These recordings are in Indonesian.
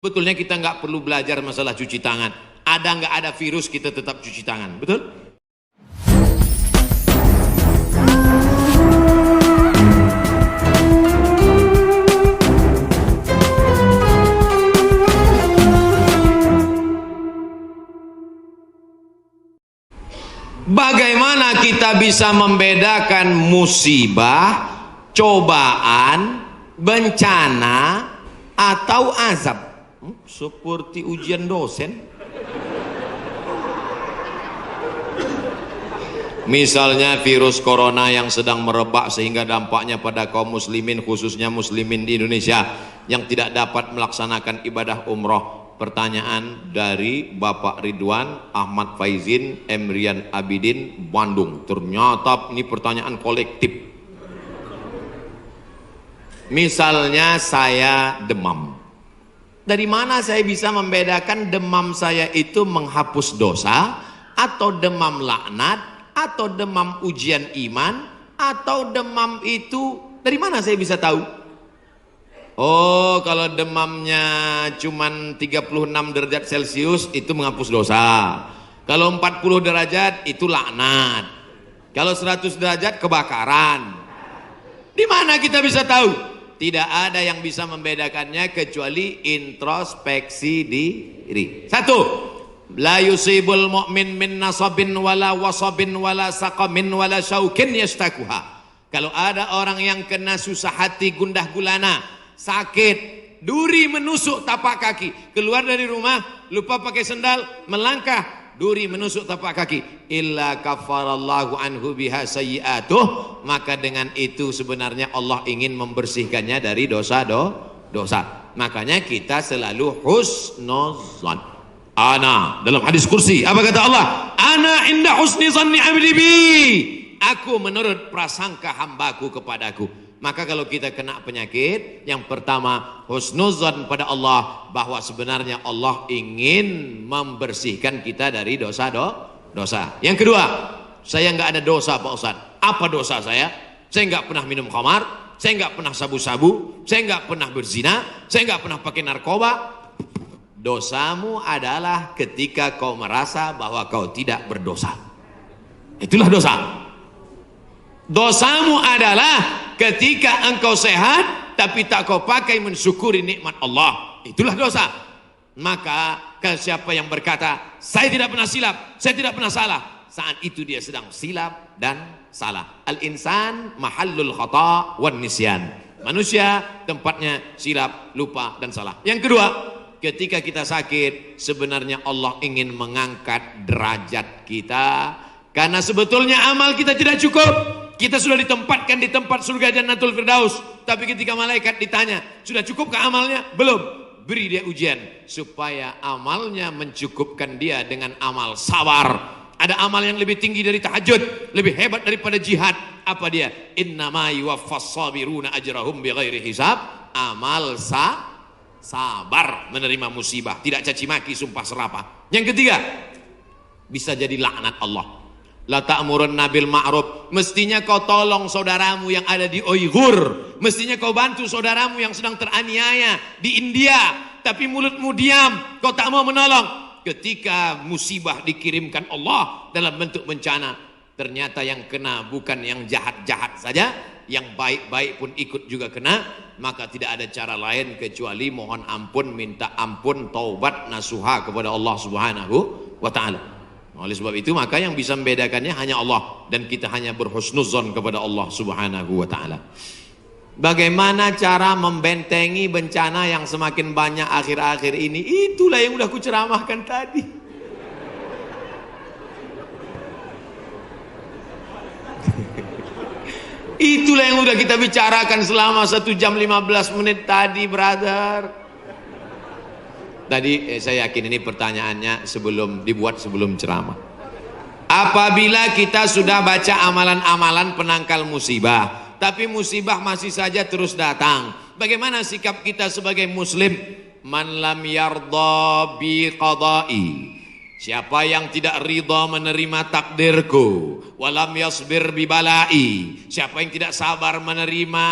Betulnya kita nggak perlu belajar masalah cuci tangan. Ada nggak ada virus kita tetap cuci tangan, betul? Bagaimana kita bisa membedakan musibah, cobaan, bencana, atau azab? Seperti ujian dosen. Misalnya virus corona yang sedang merebak sehingga dampaknya pada kaum muslimin, khususnya muslimin di Indonesia yang tidak dapat melaksanakan ibadah umroh. Pertanyaan dari Bapak Ridwan Ahmad Faizin Emrian Abidin Bandung. Ternyata ini pertanyaan kolektif. Misalnya saya demam, dari mana saya bisa membedakan demam saya itu menghapus dosa, atau demam laknat, atau demam ujian iman, atau demam itu dari mana saya bisa tahu? Oh, kalau demamnya cuman 36 derajat Celcius itu menghapus dosa. Kalau 40 derajat itu laknat. Kalau 100 derajat kebakaran. Di mana kita bisa tahu? Tidak ada yang bisa membedakannya kecuali introspeksi diri. Satu, la yusibul mu'min min nasabin wala wasabin wala saqamin wala syaukin yastakuha. Kalau ada orang yang kena susah hati, gundah gulana, sakit, duri menusuk tapak kaki, keluar dari rumah lupa pakai sendal, melangkah, duri menusuk tapak kaki, illa kafarallahu anhu biha sayyi'atuh, maka dengan itu sebenarnya Allah ingin membersihkannya dari dosa. Makanya kita selalu husnuzan. Ana dalam hadis kursi apa kata Allah? Ana inda husni zanni abdi bi. Aku menurut prasangka hambaku kepadaku. Maka kalau kita kena penyakit, yang pertama husnuzan pada Allah, bahwa sebenarnya Allah ingin membersihkan kita dari dosa. Yang kedua, saya nggak ada dosa Pak Ustaz. Apa dosa saya? Saya nggak pernah minum khamar, saya nggak pernah sabu-sabu, saya nggak pernah berzina, saya nggak pernah pakai narkoba. Dosamu adalah ketika kau merasa bahwa kau tidak berdosa. Itulah dosa. Dosamu adalah ketika engkau sehat tapi tak kau pakai mensyukuri nikmat Allah. Itulah dosa. Maka siapa yang berkata saya tidak pernah silap, saya tidak pernah salah, saat itu dia sedang silap dan salah. Al-insan mahallul khata' wan nisyan. Manusia tempatnya silap, lupa dan salah. Yang kedua, ketika kita sakit, sebenarnya Allah ingin mengangkat derajat kita, karena sebetulnya amal kita tidak cukup. Kita sudah ditempatkan di tempat surga Jannatul Firdaus, tapi ketika malaikat ditanya, sudah cukupkah amalnya? Belum. Beri dia ujian supaya amalnya mencukupkan dia dengan amal sabar. Ada amal yang lebih tinggi dari tahajud, lebih hebat daripada jihad. Apa dia? Innama yuwaffas sabiruna ajrahum bighairi hisab. Amal sabar, menerima musibah, tidak caci maki, sumpah serapah. Yang ketiga, bisa jadi laknat Allah. La ta'murunna bil ma'ruf, mestinya kau tolong saudaramu yang ada di Uighur, mestinya kau bantu saudaramu yang sedang teraniaya di India, tapi mulutmu diam, kau tak mau menolong. Ketika musibah dikirimkan Allah dalam bentuk bencana, ternyata yang kena bukan yang jahat-jahat saja, yang baik-baik pun ikut juga kena. Maka tidak ada cara lain kecuali mohon ampun, minta ampun, taubat nasuha kepada Allah Subhanahu wa ta'ala. Oleh sebab itu maka yang bisa membedakannya hanya Allah, dan kita hanya berhusnuzon kepada Allah Subhanahu wa ta'ala. Bagaimana cara membentengi bencana yang semakin banyak akhir-akhir ini? Itulah yang udah kuceramahkan tadi. Itulah yang udah kita bicarakan selama 1 jam 15 menit tadi, brother. Tadi saya yakin ini pertanyaannya dibuat sebelum ceramah. Apabila kita sudah baca amalan-amalan penangkal musibah, tapi musibah masih saja terus datang, bagaimana sikap kita sebagai muslim? Man lam yardha bi qada'i, siapa yang tidak ridha menerima takdirku, walam yasbir bi balai, siapa yang tidak sabar menerima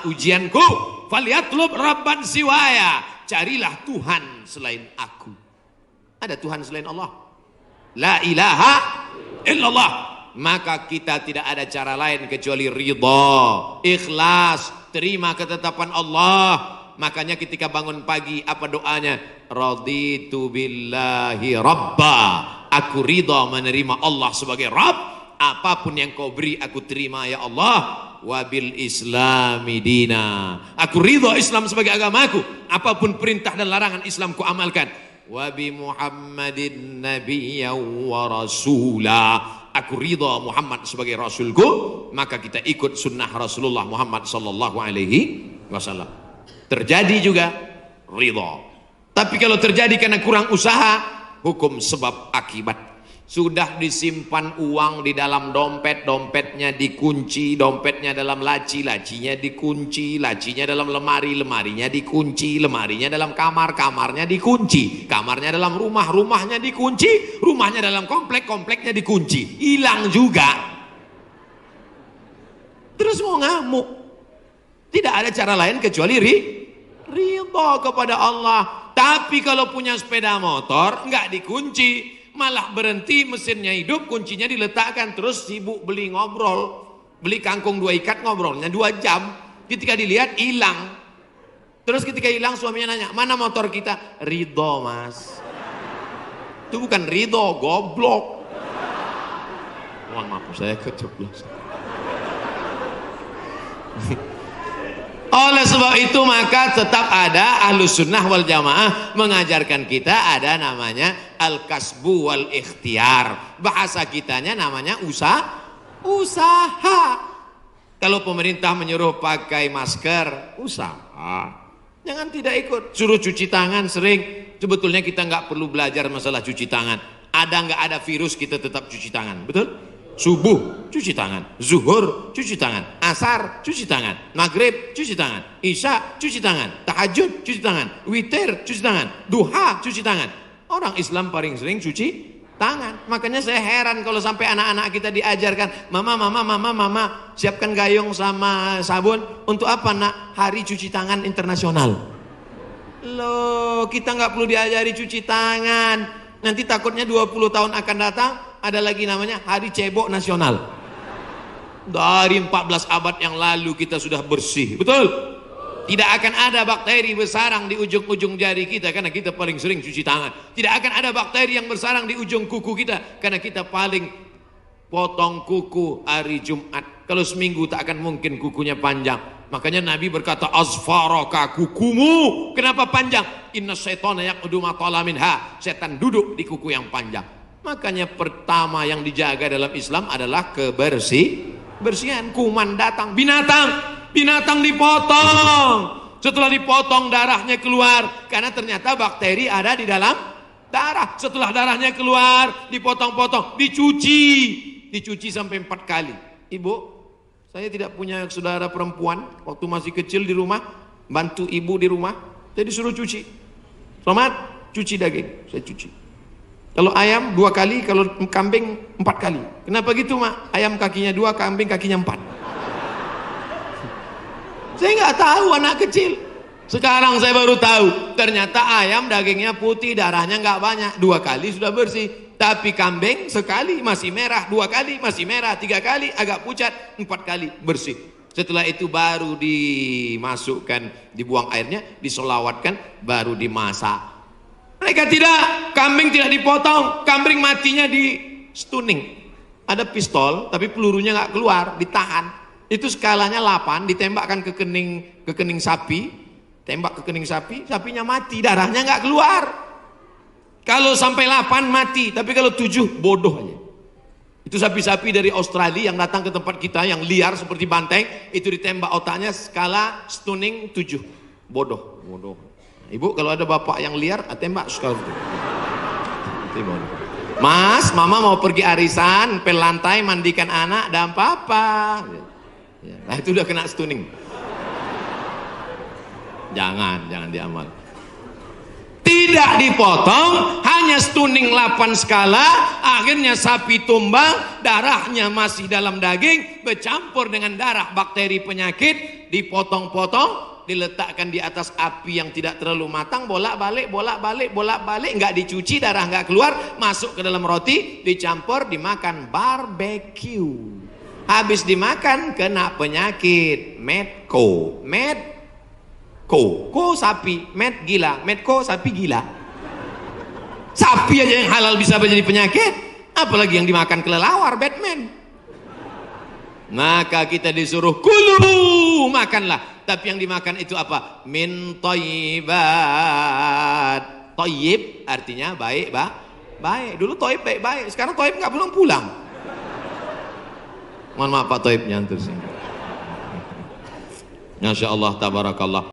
ujianku, falyatlub rabban siwaya, carilah Tuhan selain aku. Ada Tuhan selain Allah? La ilaha illallah. Maka kita tidak ada cara lain kecuali ridha, ikhlas, terima ketetapan Allah. Makanya ketika bangun pagi apa doanya? Raditu billahi rabba. Aku ridha menerima Allah sebagai Rabb. Apapun yang kau beri aku terima ya Allah. Wabil islami dina. Aku ridha Islam sebagai agamaku. Apapun perintah dan larangan Islam ku amalkan. Wabi Muhammadin nabiyya wa rasula. Aku ridha Muhammad sebagai rasulku, maka kita ikut sunnah Rasulullah Muhammad sallallahu alaihi wasallam. Terjadi juga ridha. Tapi kalau terjadi karena kurang usaha, hukum sebab akibat. Sudah disimpan uang di dalam dompet, dompetnya dikunci, dompetnya dalam laci, lacinya dikunci, lacinya dalam lemari, lemarinya dikunci, lemarinya dalam kamar, kamarnya dikunci, kamarnya dalam rumah, rumahnya dikunci, rumahnya dalam komplek, kompleknya dikunci, hilang juga. Terus mau ngamuk. Tidak ada cara lain kecuali ridha kepada Allah. Tapi kalau punya sepeda motor nggak dikunci, malah berhenti, mesinnya hidup, kuncinya diletakkan, terus sibuk beli ngobrol, beli kangkung 2 ikat, ngobrolnya 2 jam. Ketika dilihat hilang. Terus ketika hilang suaminya nanya, mana motor kita? Ridho mas. Itu bukan ridho, goblok. Mohon maaf saya keceplos. Oleh sebab itu maka tetap ada Ahlus Sunnah wal Jamaah mengajarkan kita ada namanya al-kasbu wal ikhtiar. Bahasa kitanya namanya usaha. Kalau pemerintah menyuruh pakai masker, usaha. Jangan tidak ikut. Suruh cuci tangan sering. Sebetulnya kita nggak perlu belajar masalah cuci tangan. Ada nggak ada virus kita tetap cuci tangan, betul? Subuh cuci tangan, zuhur cuci tangan, asar cuci tangan, maghrib cuci tangan, isya cuci tangan, tahajud cuci tangan, witir cuci tangan, duha cuci tangan. Orang Islam paling sering cuci tangan. Makanya saya heran kalau sampai anak-anak kita diajarkan, mama siapkan gayung sama sabun. Untuk apa nak? Hari cuci tangan internasional. Loh, kita nggak perlu diajari cuci tangan. Nanti takutnya 20 tahun akan datang ada lagi namanya Hari Cebok Nasional. Dari 14 abad yang lalu kita sudah bersih, betul? Tidak akan ada bakteri bersarang di ujung-ujung jari kita karena kita paling sering cuci tangan. Tidak akan ada bakteri yang bersarang di ujung kuku kita karena kita paling potong kuku hari Jumat. Kalau seminggu tak akan mungkin kukunya panjang. Makanya Nabi berkata, azfaraka kukumu. Kenapa panjang? Inna syaitana yaqudu ma tala minha. Setan duduk di kuku yang panjang. Makanya pertama yang dijaga dalam Islam adalah kebersihan. Kuman datang, binatang dipotong. Setelah dipotong darahnya keluar karena ternyata bakteri ada di dalam darah. Setelah darahnya keluar dipotong-potong, dicuci sampai 4 kali. Ibu, saya tidak punya saudara perempuan. Waktu masih kecil di rumah bantu ibu di rumah, saya disuruh cuci. Selamat cuci daging, saya cuci. Kalau ayam 2 kali, kalau kambing 4 kali. Kenapa gitu mak? Ayam kakinya 2, kambing kakinya 4. Saya nggak tahu anak kecil. Sekarang saya baru tahu. Ternyata ayam dagingnya putih, darahnya nggak banyak. 2 kali sudah bersih. Tapi kambing sekali masih merah, 2 kali masih merah, 3 kali agak pucat, 4 kali bersih. Setelah itu baru dimasukkan, dibuang airnya, disolawatkan, baru dimasak. Mereka tidak, kambing tidak dipotong, kambing matinya di stunning. Ada pistol, tapi pelurunya nggak keluar, ditahan. Itu skalanya 8, ditembakkan ke kening sapi, tembak ke kening sapi, sapinya mati, darahnya nggak keluar. Kalau sampai 8 mati, tapi kalau 7 bodoh aja. Itu sapi-sapi dari Australia yang datang ke tempat kita yang liar seperti banteng, itu ditembak otaknya skala stunning 7. Bodoh. Ibu kalau ada bapak yang liar, tembak skala itu. Mas, mama mau pergi arisan, pel lantai, mandikan anak, dan papa. Nah itu udah kena stunning. Jangan diamal. Tidak dipotong, hanya stunning 8 skala, akhirnya sapi tumbang, darahnya masih dalam daging, bercampur dengan darah bakteri penyakit, dipotong-potong, diletakkan di atas api yang tidak terlalu matang, bolak-balik, nggak dicuci, darah nggak keluar, masuk ke dalam roti, dicampur, dimakan. Barbecue. Habis dimakan kena penyakit medco. Ko sapi, gila, medco sapi gila. Sapi aja yang halal bisa menjadi penyakit, apalagi yang dimakan kelelawar, Batman. Maka kita disuruh kulu, makanlah. Tapi yang dimakan itu apa? Min thayyibat. Thayyib artinya baik, baik. Dulu thayyib baik-baik, sekarang thayyib nggak pulang-pulang. Mohon maaf Pak Thayyib nyantur sini. Masya Allah, tabarakallah.